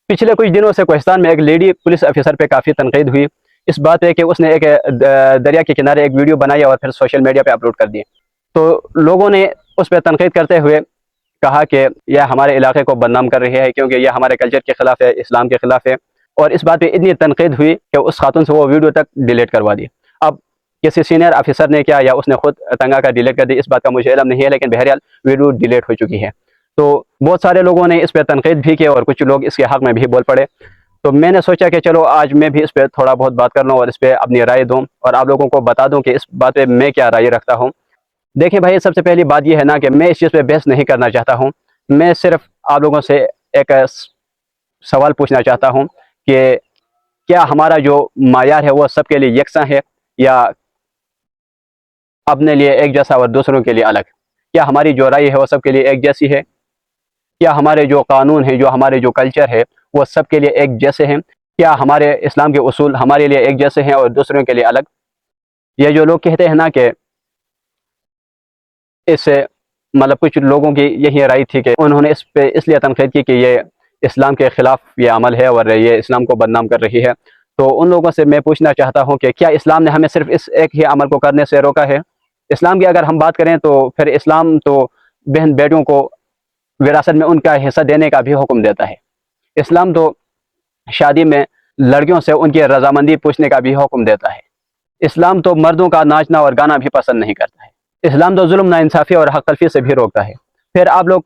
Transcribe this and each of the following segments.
पिछले कुछ दिनों से कोहिस्तान में एक लेडी पुलिस ऑफिसर पे काफ़ी तनकीद हुई इस बात पे कि उसने एक दरिया के किनारे एक वीडियो बनाई और फिर सोशल मीडिया पे अपलोड कर दी। तो लोगों ने उस पर तनकीद करते हुए कहा कि यह हमारे इलाके को बदनाम कर रही है क्योंकि यह हमारे कल्चर के ख़िलाफ़ है, इस्लाम के ख़िलाफ़ है। और इस बात पे इतनी तनकीद हुई कि उस खातून से वो वीडियो तक डिलीट करवा दी। अब किसी सीनियर ऑफिसर ने क्या या उसने खुद तंगा कर डिलीट कर दी, इस बात का मुझे इल्म नहीं है, लेकिन बहरहाल वीडियो डिलीट हो चुकी है। तो बहुत सारे लोगों ने इस पर तनकीद भी की और कुछ लोग इसके हक़ में भी बोल पड़े। तो मैंने सोचा कि चलो आज मैं भी इस पर थोड़ा बहुत बात कर लूँ और इस पर अपनी राय दूँ और आप लोगों को बता दूँ कि इस बात पे मैं क्या राय रखता हूँ। देखिए भाई, सबसे पहली बात यह है ना कि मैं इस चीज़ पे बहस नहीं करना चाहता हूँ। मैं सिर्फ आप लोगों से एक सवाल पूछना चाहता हूँ कि क्या हमारा जो मायार है वो सबके लिए यकसा है या अपने लिए एक जैसा और दूसरों के लिए अलग? क्या हमारी जो राय है वो सबके लिए एक जैसी है? क्या हमारे जो कानून है, जो हमारे जो कल्चर है, वो सबके लिए एक जैसे हैं? क्या हमारे इस्लाम के उसूल हमारे लिए एक जैसे हैं और दूसरों के लिए अलग? ये जो लोग कहते हैं ना कि इससे मतलब कुछ लोगों की यही राय थी कि उन्होंने इस पे इसलिए तनकीद की कि ये इस्लाम के ख़िलाफ़ ये अमल है और ये इस्लाम को बदनाम कर रही है। तो उन लोगों से मैं पूछना चाहता हूँ कि क्या इस्लाम ने हमें सिर्फ इस एक ही अमल को करने से रोका है? इस्लाम की अगर हम बात करें तो फिर इस्लाम तो बहन बेटियों को विरासत में उनका हिस्सा देने का भी हुक्म देता है। इस्लाम तो शादी में लड़कियों से उनकी रजामंदी पूछने का भी हुक्म देता है। इस्लाम तो मर्दों का नाचना और गाना भी पसंद नहीं करता है। इस्लाम तो जुल्म, नाइंसाफ़ी और हक़ तलफ़ी से भी रोकता है। फिर आप लोग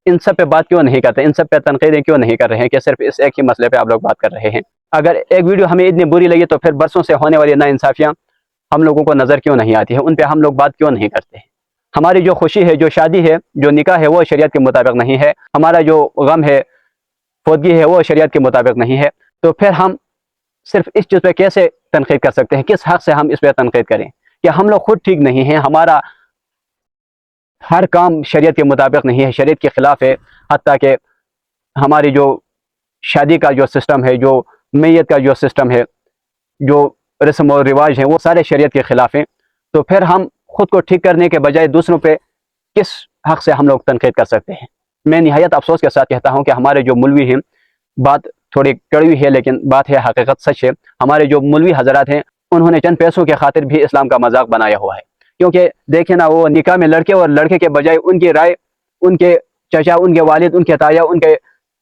इन सब पे बात क्यों नहीं करते? इन सब पे तनकीदें क्यों नहीं कर रहे हैं कि सिर्फ इस एक ही मसले पे आप लोग बात कर रहे हैं? अगर एक वीडियो हमें इतनी बुरी लगी तो फिर बरसों से होने वाली नाइंसाफ़ियाँ हम लोगों को नज़र क्यों नहीं आती है? उन पे हम लोग बात क्यों नहीं करते हैं? हमारी जो खुशी है, जो शादी है, जो निकाह है, वो शरीयत के मुताबिक नहीं है। हमारा जो गम है, फौतगी है, वो शरीयत के मुताबिक नहीं है। तो फिर हम सिर्फ इस चीज़ पे कैसे तनकीद कर सकते हैं? किस हक़ से हम इस पर तनकीद करें? कि हम लोग खुद ठीक नहीं हैं, हमारा हर काम शरीयत के मुताबिक नहीं है, शरीयत के ख़िलाफ़ है। हत्ता कि हमारी जो शादी का जो सिस्टम है, जो मैयत का जो सिस्टम है, जो रस्म और रिवाज हैं, वो सारे शरीयत के ख़िलाफ़ हैं। तो फिर हम खुद को ठीक करने के बजाय दूसरों पे किस हक़ से हम लोग तनकीद कर सकते हैं? मैं निहायत अफसोस के साथ कहता हूँ कि हमारे जो मौलवी हैं, बात थोड़ी कड़वी है लेकिन बात है, हकीकत सच है। हमारे जो मौलवी हज़रात हैं, उन्होंने चंद पैसों के खातिर भी इस्लाम का मजाक बनाया हुआ है। क्योंकि देखें ना, वो निकाह में लड़के और लड़के के बजाय उनकी राय उनके चचा, उनके वालिद, उनके ताया, उनके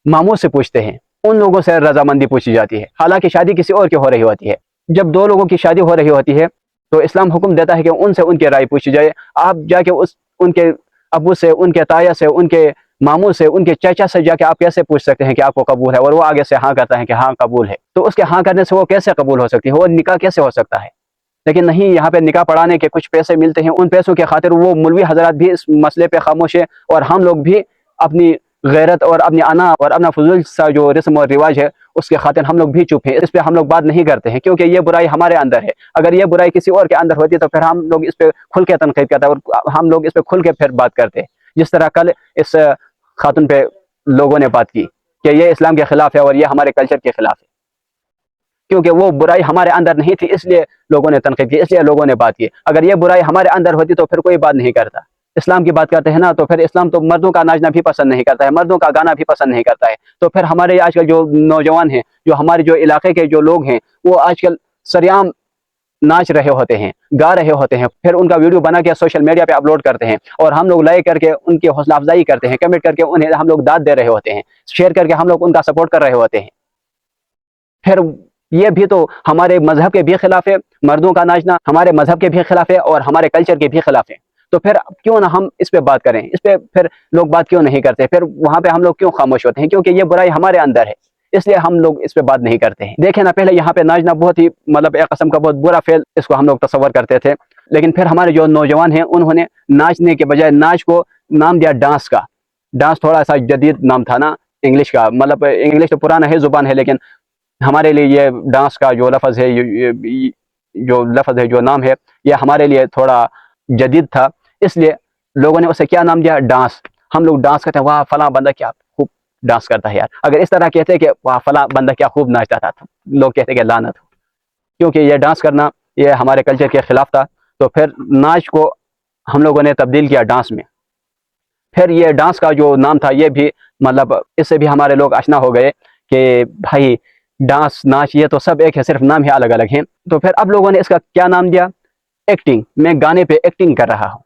मामू से पूछते हैं। उन लोगों से रजामंदी पूछी जाती है, हालांकि शादी किसी और की हो रही होती है। जब दो लोगों की शादी हो रही होती है तो इस्लाम हुक्म देता है कि उनसे उनकी राय पूछी जाए। आप जाके उनके अबू से, उनके ताया से, उनके मामू से, उनके चाचा से जाके आप कैसे पूछ सकते हैं कि आपको कबूल है? और वो आगे से हाँ करता है कि हाँ कबूल है, तो उसके हाँ करने से वो कैसे कबूल हो सकती है? वो निकाह कैसे हो सकता है? लेकिन नहीं, यहाँ पे निकाह पढ़ाने के कुछ पैसे मिलते हैं, उन पैसों के खातिर वो मौलवी हजरात भी इस मसले पे खामोश है और हम लोग भी अपनी गैरत और अपनी अना और अपना फजूल सा जो रस्म और रिवाज है उसके खातिर हम लोग भी चुप हैं। इस पे हम लोग बात नहीं करते हैं क्योंकि ये बुराई हमारे अंदर है। अगर ये बुराई किसी और के अंदर होती तो फिर हम लोग इस पे खुल के तनकीद करते और हम लोग इस पे खुल के फिर बात करते। जिस तरह कल इस खातून पे लोगों ने बात की कि ये इस्लाम के खिलाफ है और ये हमारे कल्चर के खिलाफ है, क्योंकि वो बुराई हमारे अंदर नहीं थी इसलिए लोगों ने तनकीद की, इसलिए लोगों ने बात की। अगर ये बुराई हमारे अंदर होती तो फिर कोई बात नहीं करता। इस्लाम की बात करते हैं ना, तो फिर इस्लाम तो मर्दों का नाचना भी पसंद नहीं करता है, मर्दों का गाना भी पसंद नहीं करता है। तो फिर हमारे आजकल जो नौजवान हैं, जो हमारे जो इलाके के जो लोग हैं, वो आजकल सरेआम नाच रहे होते हैं, गा रहे होते हैं, फिर उनका वीडियो बना के सोशल मीडिया पे अपलोड करते हैं और हम लोग लाइक करके उनकी हौसला अफजाई करते हैं, कमेंट करके उन्हें हम लोग दाद दे रहे होते हैं, शेयर करके हम लोग उनका सपोर्ट कर रहे होते हैं। फिर ये भी तो हमारे मजहब के भी खिलाफ है, मर्दों का नाचना हमारे मजहब के भी खिलाफ है और हमारे कल्चर के भी खिलाफ है। तो फिर क्यों ना हम इस पे बात करें? इस पे फिर लोग बात क्यों नहीं करते? फिर वहां पे हम लोग क्यों खामोश होते हैं? क्योंकि ये बुराई हमारे अंदर है, इसलिए हम लोग इस पे बात नहीं करते हैं। देखें ना, पहले यहाँ पे नाचना बहुत ही मतलब एक किस्म का बहुत बुरा फेल इसको हम लोग तस्वर करते थे, लेकिन फिर हमारे जो नौजवान हैं उन्होंने नाचने के बजाय नाच को नाम दिया डांस का। डांस थोड़ा सा जदीद नाम था ना इंग्लिश का, मतलब इंग्लिश तो पुराना है जुबान है, लेकिन हमारे लिए ये डांस का जो लफ्ज़ है, जो लफ्ज़ है, जो नाम है, ये हमारे लिए थोड़ा जदीद था, इसलिए लोगों ने उसे क्या नाम दिया? डांस। हम लोग डांस करते हैं, वाह फला बंदा क्या खूब डांस करता है यार। अगर इस तरह कहते हैं कि वाह फला बंदा क्या खूब नाचता था, तो लोग कहते हैं कि लानत हो, क्योंकि ये डांस करना ये हमारे कल्चर के खिलाफ था। तो फिर नाच को हम लोगों ने तब्दील किया डांस में। फिर ये डांस का जो नाम था ये भी मतलब इससे भी हमारे लोग आशना हो गए कि भाई डांस नाच ये तो सब एक है, सिर्फ नाम ही अलग अलग हैं। तो फिर अब लोगों ने इसका क्या नाम दिया? एक्टिंग। मैं गाने पे एक्टिंग कर रहा हूँ।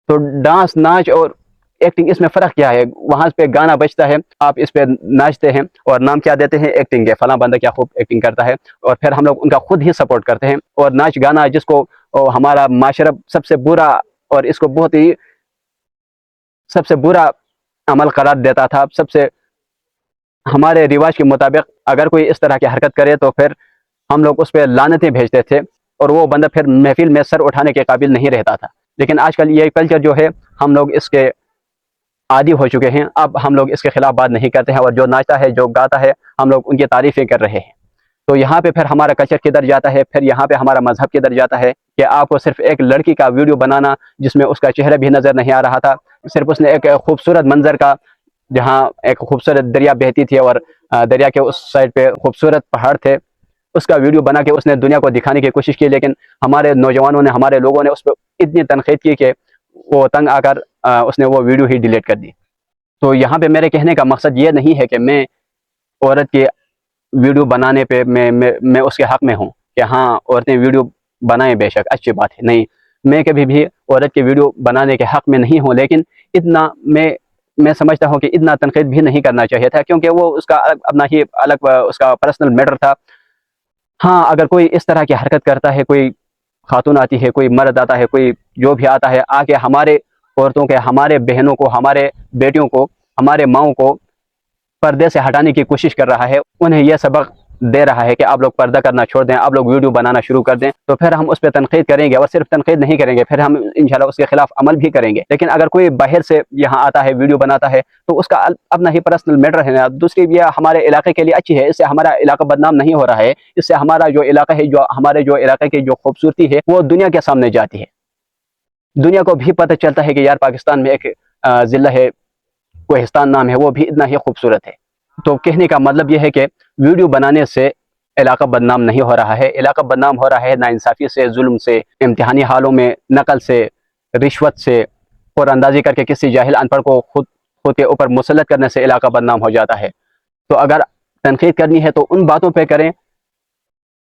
तो डांस नाच और एक्टिंग, इसमें फ़र्क क्या है? वहाँ पे गाना बजता है, आप इस पे नाचते हैं और नाम क्या देते हैं? एक्टिंग है, फलां बंदा क्या खूब एक्टिंग करता है। और फिर हम लोग उनका खुद ही सपोर्ट करते हैं। और नाच गाना जिसको हमारा माशरा सबसे बुरा और इसको बहुत ही सबसे बुरा अमल करार देता था, सबसे हमारे रिवाज के मुताबिक अगर कोई इस तरह की हरकत करे तो फिर हम लोग उस पर लानतें भेजते थे और वो बंदा फिर महफिल में सर उठाने के काबिल नहीं रहता था। लेकिन आजकल ये कल्चर जो है, हम लोग इसके आदी हो चुके हैं। अब हम लोग इसके खिलाफ बात नहीं करते हैं और जो नाचता है, जो गाता है, हम लोग उनकी तारीफें कर रहे हैं। तो यहाँ पे फिर हमारा कल्चर किधर जाता है? फिर यहाँ पे हमारा मजहब किधर जाता है कि आपको सिर्फ एक लड़की का वीडियो बनाना जिसमें उसका चेहरा भी नजर नहीं आ रहा था, सिर्फ उसने एक खूबसूरत मंजर का, जहाँ एक खूबसूरत दरिया बहती थी और दरिया के उस साइड पे खूबसूरत पहाड़ थे, उसका वीडियो बना के उसने दुनिया को दिखाने की कोशिश की। लेकिन हमारे नौजवानों ने, हमारे लोगों ने उस पर इतनी तनकीद की कि वो तंग आकर उसने वो वीडियो ही डिलीट कर दी। तो यहाँ पे मेरे कहने का मकसद ये नहीं है कि मैं औरत की वीडियो बनाने पे मैं उसके हक में हूँ कि हाँ औरतें वीडियो बनाएं, बेशक अच्छी बात है। नहीं, मैं कभी भी औरत की वीडियो बनाने के हक में नहीं हूँ। लेकिन इतना मैं समझता हूँ कि इतना तनकीद भी नहीं करना चाहिए था, क्योंकि वो उसका अपना ही अलग उसका पर्सनल मैटर था। हाँ, अगर कोई इस तरह की हरकत करता है, कोई खातून आती है, कोई मर्द आता है, कोई जो भी आता है, आके हमारे औरतों के, हमारे बहनों को, हमारे बेटियों को, हमारे माओं को पर्दे से हटाने की कोशिश कर रहा है, उन्हें यह सबक दे रहा है कि आप लोग पर्दा करना छोड़ दें, आप लोग वीडियो बनाना शुरू कर दें, तो फिर हम उस पर तनकीद करेंगे। और सिर्फ तनकीद नहीं करेंगे, फिर हम इंशाल्लाह उसके खिलाफ अमल भी करेंगे। लेकिन अगर कोई बाहर से यहाँ आता है, वीडियो बनाता है, तो उसका अपना ही पर्सनल मैटर है ना। दूसरी ये हमारे इलाके के लिए अच्छी है, इससे हमारा इलाका बदनाम नहीं हो रहा है, इससे हमारा जो इलाका है, जो हमारे जो इलाके की जो खूबसूरती है, वो दुनिया के सामने जाती है। दुनिया को भी पता चलता है कि यार पाकिस्तान में एक ज़िला है, कोहिस्तान नाम है, वो भी इतना ही खूबसूरत है। तो कहने का मतलब यह है कि वीडियो बनाने से इलाका बदनाम नहीं हो रहा है। इलाका बदनाम हो रहा है नाइंसाफ़ी से, जुल्म से, इम्तिहानी हालों में नकल से, रिश्वत से, और अंदाजी करके किसी जाहिल अनपढ़ को खुद के ऊपर मुसल्लत करने से इलाका बदनाम हो जाता है। तो अगर तनकीद करनी है तो उन बातों पे करें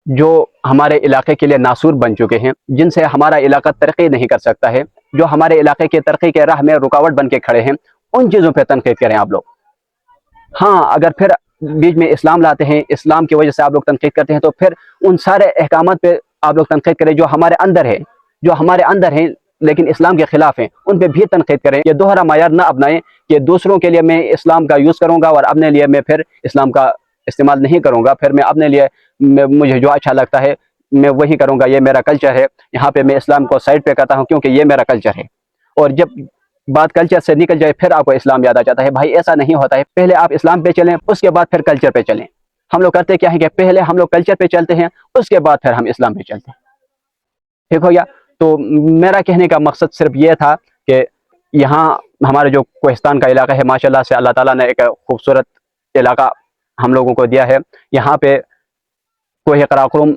जो हमारे इलाके के लिए नासूर बन चुके हैं, जिनसे हमारा इलाका तरक्की नहीं कर सकता है, जो हमारे इलाके के तरक्की के राह में रुकावट बन के खड़े हैं, उन चीज़ों पे तनकीद करें आप लोग। हाँ, अगर फिर बीच में इस्लाम लाते हैं, इस्लाम की वजह से आप लोग तनकीद करते हैं, तो फिर उन सारे अहकामात पे आप लोग तनकीद करें जो हमारे अंदर है, जो हमारे अंदर हैं लेकिन इस्लाम के खिलाफ हैं, उन पे भी तनकीद करें। ये दोहरा मायार ना अपनाएं कि दूसरों के लिए मैं इस्लाम का यूज़ करूँगा और अपने लिए मैं फिर इस्लाम का इस्तेमाल नहीं करूँगा। फिर मैं अपने लिए मुझे जो अच्छा लगता है मैं वही करूँगा, ये मेरा कल्चर है, यहाँ पे मैं इस्लाम को साइड पे करता हूँ क्योंकि ये मेरा कल्चर है। और जब बात कल्चर से निकल जाए फिर आपको इस्लाम याद आ जाता है। भाई ऐसा नहीं होता है, पहले आप इस्लाम पे चलें, उसके बाद फिर कल्चर पे चलें। हम लोग करते क्या है कि पहले हम लोग कल्चर पे चलते हैं, उसके बाद फिर हम इस्लाम पे चलते हैं। ठीक हो गया? तो मेरा कहने का मकसद सिर्फ ये था कि यहाँ हमारे जो कोहिस्तान का इलाका है, माशाल्लाह से अल्लाह ताला ने एक खूबसूरत इलाका हम लोगों को दिया है। यहाँ पे कोह कराकुरम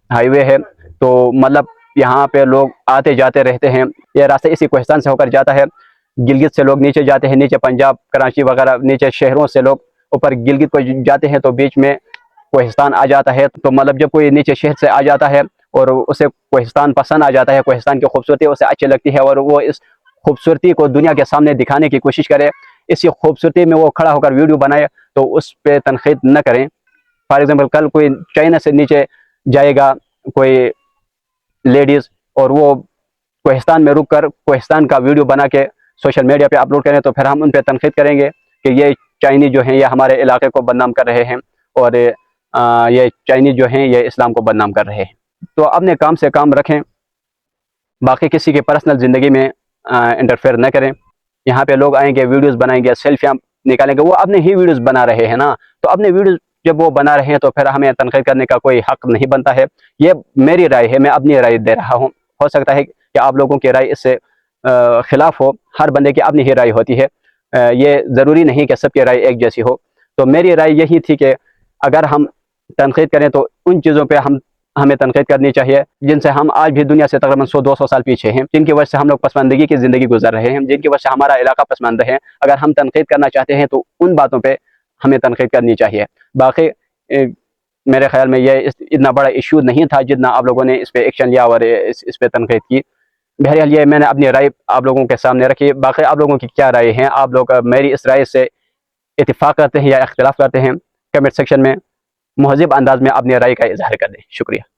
हाईवे है, तो मतलब यहाँ पे लोग आते जाते रहते हैं। ये रास्ता इसी कोहिस्तान से होकर जाता है। गिलगित से लोग नीचे जाते हैं, नीचे पंजाब, कराची वगैरह, नीचे शहरों से लोग ऊपर गिलगित को जाते हैं, तो बीच में कोहिस्तान आ जाता है। तो मतलब जब कोई नीचे शहर से आ जाता है और उसे कोहिस्तान पसंद आ जाता है, कोहिस्तान की खूबसूरती उसे अच्छी लगती है, और वो इस खूबसूरती को दुनिया के सामने दिखाने की कोशिश करे, इसी खूबसूरती में वो खड़ा होकर वीडियो बनाए, तो उस पर तनकीद न करें। फॉर एग्जाम्पल, कल कोई चाइना से नीचे जाएगा कोई लेडीज़, और वो कोहिस्तान में रुक कर कोहिस्तान का वीडियो बना के सोशल मीडिया पे अपलोड करें, तो फिर हम उन पर तनकीद करेंगे कि ये चाइनी जो हैं ये हमारे इलाके को बदनाम कर रहे हैं, और ये चाइनी जो हैं ये इस्लाम को बदनाम कर रहे हैं। तो अपने काम से काम रखें, बाकी किसी की पर्सनल ज़िंदगी में इंटरफेयर न करें। यहाँ पे लोग आएंगे, वीडियोस बनाएंगे, सेल्फियाँ निकालेंगे, वो अपने ही वीडियोस बना रहे हैं ना, तो अपने वीडियोस जब वो बना रहे हैं तो फिर हमें तनकीद करने का कोई हक नहीं बनता है। ये मेरी राय है, मैं अपनी राय दे रहा हूँ। हो सकता है कि आप लोगों की राय इससे खिलाफ हो, हर बंदे की अपनी ही राय होती है, ये ज़रूरी नहीं कि सबकी राय एक जैसी हो। तो मेरी राय यही थी कि अगर हम तनकीद करें तो उन चीज़ों पे हम ہمیں تنقید کرنی چاہیے، جن سے ہم آج بھی دنیا سے تقریباً 100-200 سال پیچھے ہیں، جن کی وجہ سے ہم لوگ پسماندگی کی زندگی گزر رہے ہیں، جن کی وجہ سے ہمارا علاقہ پسماندہ ہے۔ اگر ہم تنقید کرنا چاہتے ہیں تو ان باتوں پہ ہمیں تنقید کرنی چاہیے۔ باقی میرے خیال میں یہ اتنا بڑا ایشو نہیں تھا جتنا آپ لوگوں نے اس پہ ایکشن لیا اور اس پہ تنقید کی۔ بہرحال یہ میں نے اپنی رائے آپ لوگوں کے سامنے رکھی۔ باقی آپ لوگوں کی کیا رائے ہیں؟ آپ لوگ میری اس رائے سے اتفاق کرتے ہیں یا اختلاف کرتے ہیں؟ کمنٹ سیکشن میں مہذب انداز میں اپنی رائے کا اظہار کر دیں۔ شکریہ۔